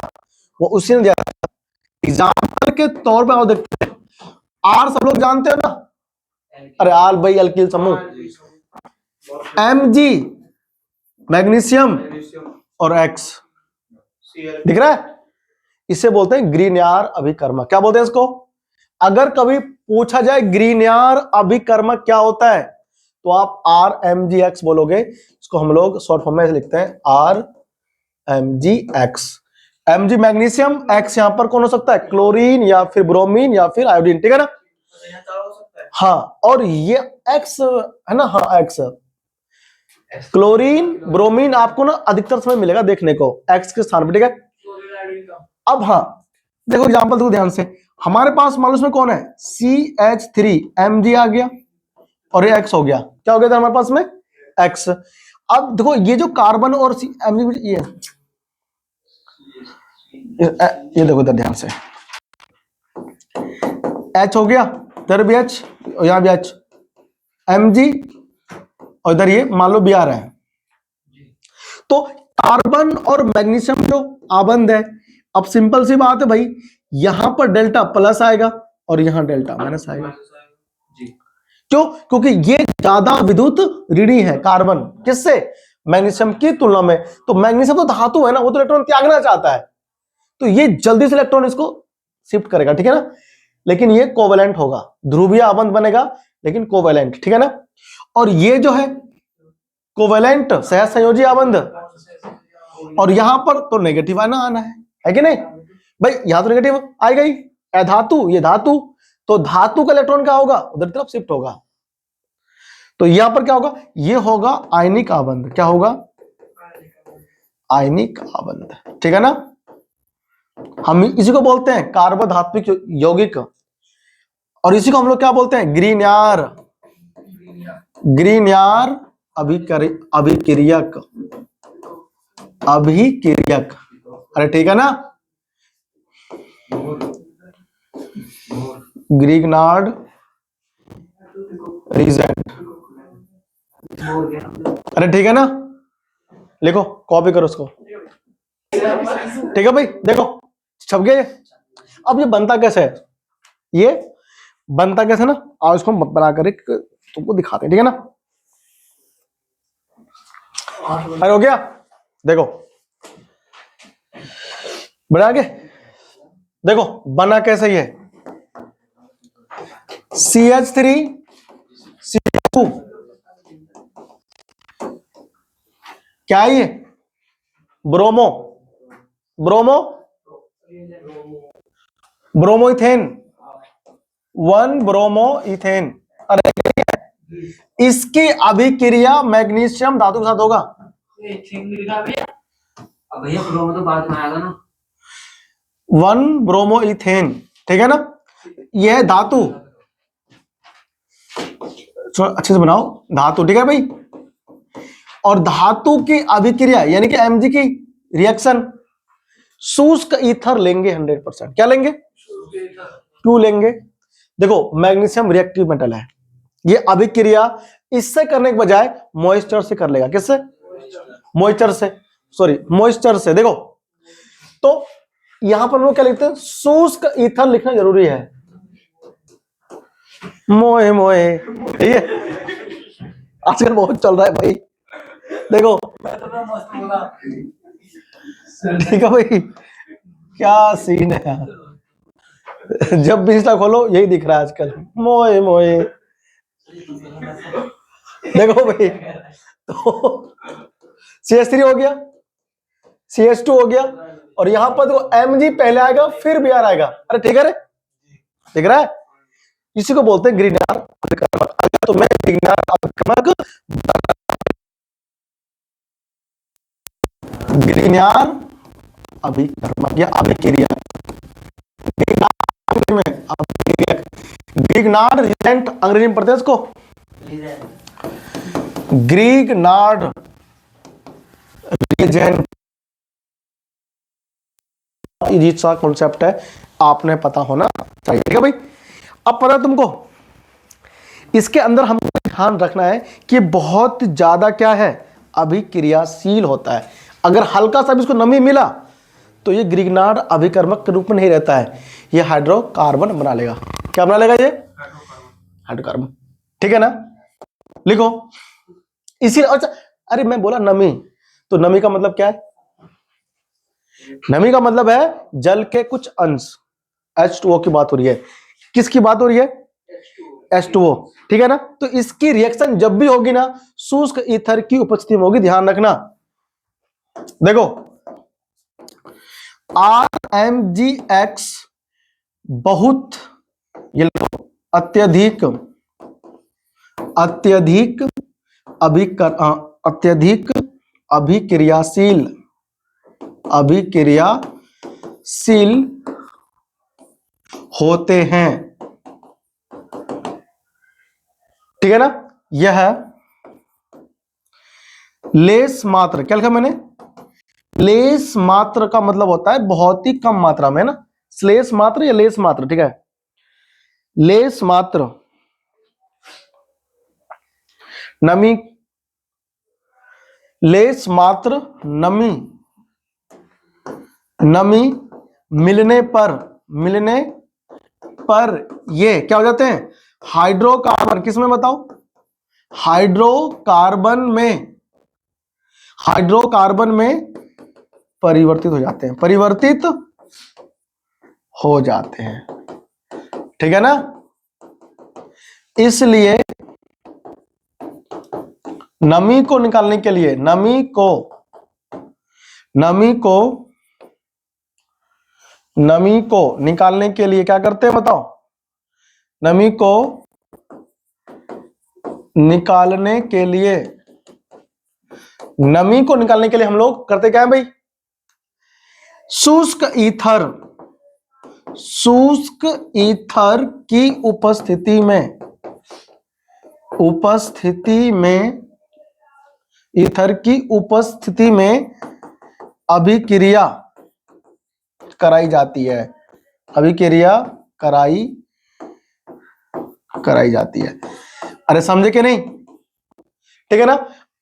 वो उसी ने दिया था। एग्जाम्पल के तौर पर देखते हैं, आर सब लोग जानते हो ना, अरे आर भाई अल्किल समूह, Mg मैग्नीशियम और X दिख रहा है, इसे बोलते हैं ग्रीनियर अभिकर्मक। क्या बोलते हैं इसको? अगर कभी पूछा जाए ग्रीनियर अभिकर्मक क्या होता है, तो आप RMgX बोलोगे। इसको हम लोग शॉर्ट फॉर्म में लिखते हैं RMgX। Mg मैग्नीशियम, X यहां पर कौन हो सकता है? क्लोरीन या फिर ब्रोमीन या फिर आयोडीन, ठीक है ना? हाँ, और ये X है ना, हाँ X क्लोरीन ब्रोमीन आपको ना अधिकतर समय मिलेगा देखने को X के स्थान पर, ठीक है? अब हाँ देखो एग्जांपल देखो ध्यान से, हमारे पास मान लो इसमें कौन है? CH3 Mg आ गया और ये X हो गया। क्या हो गया था हमारे पास में? X। अब देखो ये जो कार्बन और Mg ये देखो इधर ध्यान से, H हो गया, इधर भी H और यहां भी H, Mg और इधर ये मान लो Br है। तो कार्बन और मैग्नीशियम जो आबंध है, अब सिंपल सी बात है भाई, यहां पर डेल्टा प्लस आएगा और यहां डेल्टा माइनस आएगा। क्यों? क्योंकि ये ज्यादा विद्युत ऋणी है कार्बन, किससे? मैग्नीशियम की तुलना में। तो मैग्नीशियम तो धातु है ना, वो तो इलेक्ट्रॉन त्यागना चाहता है, तो ये जल्दी से इलेक्ट्रॉन इसको शिफ्ट करेगा, ठीक है ना? लेकिन ये कोवेलेंट होगा, ध्रुवीय आबंध बनेगा लेकिन कोवेलेंट, ठीक है ना? और ये जो है कोवेलेंट सह संयोजी आबंध, और यहां पर तो नेगेटिव आना है कि नहीं भाई? यहां तो नेगेटिव आएगा ही, अधातु ये धातु, तो धातु का इलेक्ट्रॉन क्या होगा? उधर तरफ शिफ्ट होगा। तो यहां पर क्या होगा? ये होगा आयनिक आबंध। क्या होगा? आयनिक आबंध, ठीक है ना? हम इसी को बोलते हैं कार्बोधात्विक यौगिक, और इसी को हम लोग क्या बोलते हैं? ग्रीनियर अभिक्रियक। अरे ठीक है ना? ग्रीगनार्ड रीजेंट, अरे ठीक है ना? लिखो, कॉपी करो उसको, ठीक है भाई? देखो छप गया ये। अब ये बनता कैसे है? ये बनता कैसे ना, आज इसको बनाकर एक तुमको दिखाते हैं, ठीक है ना? अरे हो गया, देखो बना के देखो बना कैसे ये CH3 CO2, क्या है ये? Bromo bromoethane, 1 bromo ethane. अरे इसकी अभिक्रिया मैग्नीशियम धातु के साथ होगा। भैया ब्रोमो तो बाद में आएगा ना, 1 ब्रोमो इथेन, ठीक है ना? यह धातु, अच्छे से बनाओ, धातु, ठीक है भाई? और धातु की अभिक्रिया यानी कि Mg की रिएक्शन शुष्क ईथर लेंगे 100%। क्या लेंगे? क्यों लेंगे? देखो मैग्नीशियम रिएक्टिव मेटल है, ये अभिक्रिया इससे करने के बजाय मॉइस्चर से कर लेगा। किससे? मॉइस्चर से। देखो तो यहां पर हम लोग क्या लिखते हैं? शुष्क ईथर लिखना जरूरी है। मोए ये आजकल बहुत चल रहा है भाई, देखो ठीक है भाई? क्या सीन है यार, जब भी इंस्टा खोलो यही दिख रहा है आजकल, मोए देखो भाई। तो CH3 हो गया, CH2 हो गया, और यहां पर देखो Mg पहले आएगा फिर Br आएगा। अरे ठीक है रे, दिख रहा है? इसी को बोलते हैं ग्रीनियर अभिकर्मक। तो मैं ग्रीनियर अभिकर्मक या अभिक्रिया, ग्रीगनार्ड रीजेंट अंग्रेजी में पढ़ते हैं इसको, ग्रीगनार्ड रीजेंट। ये सा कॉन्सेप्ट है, आपने पता होना चाहिए, ठीक है भाई? अब पता तुमको इसके अंदर हम ध्यान रखना है कि बहुत ज्यादा क्या है, अभिक्रियाशील होता है। अगर हल्का सा भी इसको नमी मिला तो ये ग्रिग्नार्ड अभिकर्मक के रूप में नहीं रहता है, ये हाइड्रोकार्बन बना लेगा। क्या बना लेगा ये? हाइड्रोकार्बन। ठीक है ना, लिखो इसी। अच्छा, अरे मैं बोला नमी, तो नमी का मतलब क्या है? नमी का मतलब है जल के कुछ अंश, H2O की बात हो रही है। किसकी बात हो रही है? H2O। ठीक है ना, तो इसकी रिएक्शन जब भी होगी ना, शुष्क ईथर की उपस्थिति में होगी, ध्यान रखना। देखो RMgX बहुत, ये अत्यधिक अत्यधिक अत्यधिक अभिक्रियाशील होते हैं। ठीक है ना, यह लेस मात्र, क्या लिखा मैंने? लेस मात्र का मतलब होता है बहुत ही कम मात्रा में, है ना, स्लेस मात्र या लेस मात्र। ठीक है, लेस मात्र नमी, लेस मात्र नमी मिलने पर ये क्या हो जाते हैं? हाइड्रोकार्बन। किसमें बताओ? हाइड्रोकार्बन में परिवर्तित हो जाते हैं। ठीक है ना, इसलिए नमी को निकालने के लिए, नमी को निकालने के लिए क्या करते हैं बताओ? नमी को निकालने के लिए हम लोग करते क्या है भाई? शुष्क ईथर की उपस्थिति में अभिक्रिया कराई जाती है। अरे समझे कि नहीं? ठीक है ना,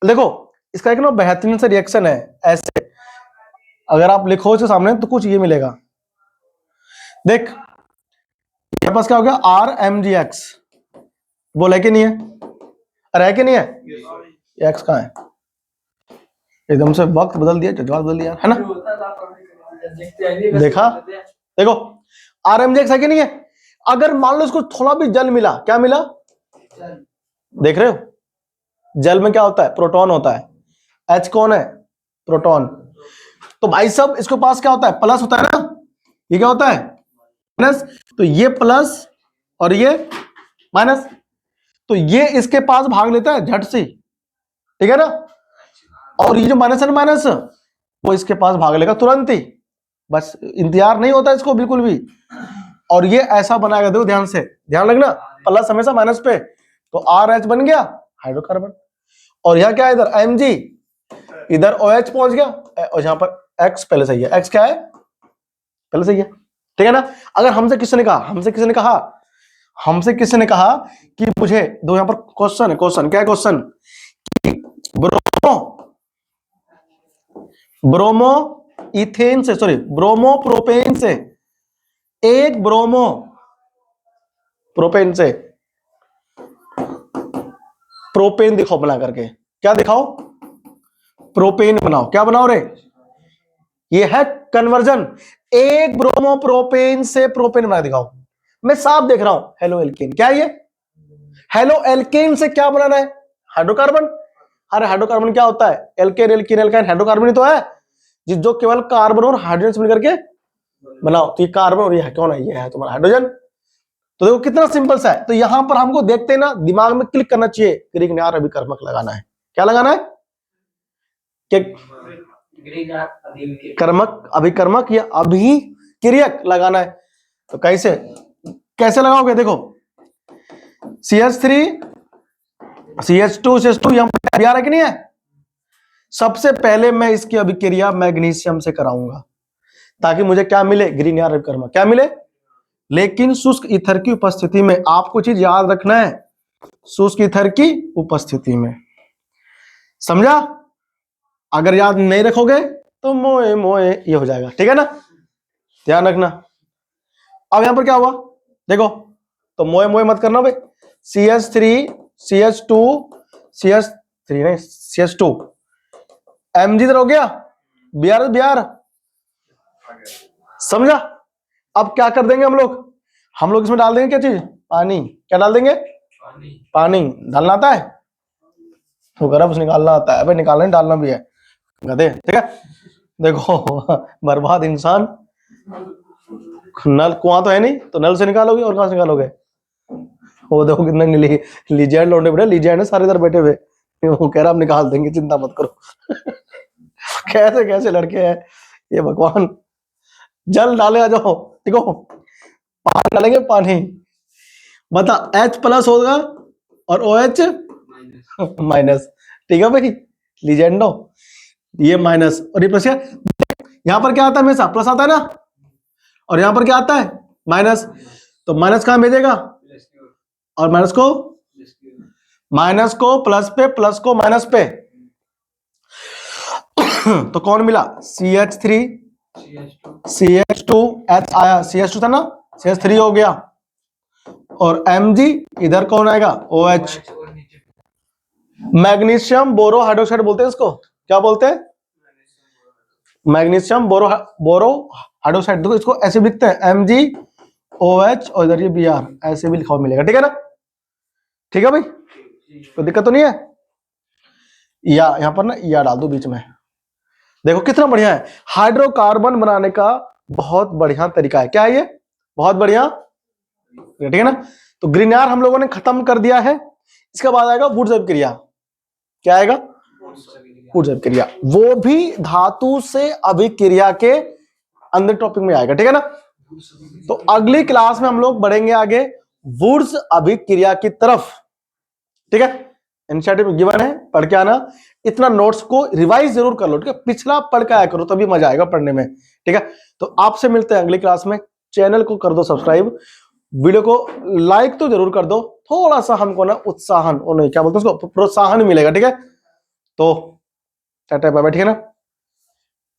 देखो इसका एक ना बेहतरीन सा रिएक्शन है। ऐसे अगर आप लिखो इसके सामने तो कुछ ये मिलेगा। देख मेरे पास क्या हो गया? RMgX। बोला कि नहीं है? अरे है कि नहीं है? एक्स कहाँ है? एकदम से वक्त बदल दिया, जज्बात बदल दिया, है ना? देखा, देखो RMgX है कि नहीं है? अगर मान लो इसको थोड़ा भी जल मिला, क्या मिला? देख रहे हो, जल में क्या होता है? प्रोटॉन होता है। H कौन है? प्रोटॉन। तो भाई साहब इसके पास क्या होता है? प्लस होता है ना, ये क्या होता है? माइनस। तो ये प्लस और ये माइनस, तो ये इसके पास भाग लेता है झट से। ठीक है ना, और ये जो माइनस है माइनस, वो इसके पास भाग लेगा तुरंत ही, बस इंतजार नहीं होता इसको बिल्कुल भी। और ये ऐसा बनाएगा, देखो ध्यान से, ध्यान रखना, प्लस हमेशा माइनस पे, तो RH बन गया हाइड्रोकार्बन। और यह क्या है? इधर Mg, इधर OH पहुंच गया, और यहां पर X पहले सही है। X क्या है? पहले सही है। ठीक है ना, अगर हमसे किसी ने कहा कि मुझे दो, यहां पर क्वेश्चन है, क्वेश्चन क्या है? क्वेश्चन ब्रोमो इथेन से, सॉरी ब्रोमो प्रोपेन से, एक ब्रोमो प्रोपेन से प्रोपेन दिखाओ बना करके। क्या दिखाओ? प्रोपेन बनाओ। क्या बनाओ रे? ये है कन्वर्जन। एक ब्रोमो प्रोपेन से प्रोपेन बना दिखाओ। मैं साफ देख रहा हूं हेलो एल्केन। क्या है ये? हेलो एल्केन से क्या बनाना है? हाइड्रोकार्बन। अरे हाइड्रोकार्बन क्या होता है? एल्केन एल्कीन एल्काइन हाइड्रोकार्बन ही तो है, जो केवल कार्बन और हाइड्रोजन से मिलकर के बनाओ। तो ये कार्बन और ये कौन है? ये है तुम्हारा हाइड्रोजन। तो देखो कितना सिंपल सा है। तो यहां पर हमको देखते हैं ना, दिमाग में क्लिक करना चाहिए, ग्रिग्नार्ड अभिकर्मक लगाना है। क्या लगाना है? कर्मक, अभिकर्मक या अभिक्रियक लगाना है। तो कैसे लगाओगे? देखो CH3 CH2 CH2 यहां पर आ रहा है कि नहीं है? सबसे पहले मैं इसकी अभिक्रिया मैग्नीशियम से कराऊंगा, ताकि मुझे क्या मिले? ग्रिग्नार्ड अभिकर्मक। क्या मिले? लेकिन शुष्क ईथर की उपस्थिति में आपको चीज याद रखना है, शुष्क ईथर की उपस्थिति में। समझा? अगर याद नहीं रखोगे तो मोए मोए ये हो जाएगा, ठीक है ना, ध्यान रखना। अब यहां पर क्या हुआ देखो, तो मोए मोए मत करना भाई, CH3 CH2 CH3 नहीं CH2 Mg इधर हो गया, Br Br, समझा? अब क्या कर देंगे हम लोग इसमें डाल देंगे क्या चीज, पानी। क्या डाल देंगे, पानी। डालना आता है तो गर्भ निकालना आता है भाई, निकालना नहीं डालना भी है गधे, ठीक है। देखो बर्बाद इंसान, नल कुआं तो है नहीं तो नल से निकालोगे और कहां से निकालोगे। वो देखो कितने लीजेंड लौंडे बड़े लीजेंड है सारे इधर बैठे हुए, वो कह रहा हम निकाल देंगे चिंता मत करो कैसे कैसे लड़के हैं ये भगवान। जल डाले आ जाओ, ठीक हो, पानी डालेंगे पानी, बता H+ होगा और OH माइनस, ठीक है भाई लीजेंडो, ये माइनस और ये प्लस। यहां पर क्या आता है, हमेशा प्लस आता है ना, और यहां पर क्या आता है माइनस, तो माइनस कहां भेजेगा, और माइनस को प्लस पे, प्लस को माइनस पे तो कौन मिला, CH3 CH2 H आया, CH2 था ना, CH3 हो गया, और Mg इधर कौन आएगा, OH। मैग्नीशियम बोरो हाइड्रोक्साइड बोलते हैं इसको, क्या बोलते हैं, मैग्नीशियम बोरो हाइड्रोक्साइड। देखो इसको ऐसे लिखते हैं MgOH और इधर ये Br, ऐसे भी लिखा हुआ मिलेगा, ठीक है ना, ठीक है भाई, कोई दिक्कत तो नहीं है। या यहां पर ना या डाल दो बीच में, देखो कितना बढ़िया है, हाइड्रोकार्बन बनाने का बहुत बढ़िया तरीका है, क्या है ये, बहुत बढ़िया, ठीक है ना। तो ग्रीनयार हम लोगों ने खत्म कर दिया है, इसके बाद आएगा वुड्स अभिक्रिया। क्या आएगा, वुड्स अभिक्रिया, वो भी धातु से अभिक्रिया के अंदर टॉपिक में आएगा, ठीक है ना। तो अगली क्लास में हम लोग बढ़ेंगे आगे वुड्स अभिक्रिया की तरफ, ठीक है। इनिशिएटिव गिवन है, पढ़ के आना, इतना नोट्स को रिवाइज जरूर कर लो, ठीक है, पिछला पढ़ के आया करो तभी मजा आएगा पढ़ने में, ठीक है। तो आपसे मिलते हैं अगली क्लास में, चैनल को कर दो सब्सक्राइब, वीडियो को लाइक तो जरूर कर दो, थोड़ा सा हमको ना उत्साहन, क्या बोलते हैं उसको, प्रोत्साहन मिलेगा, ठीक है। तो टाटा बाय बाय, ठीक है ना।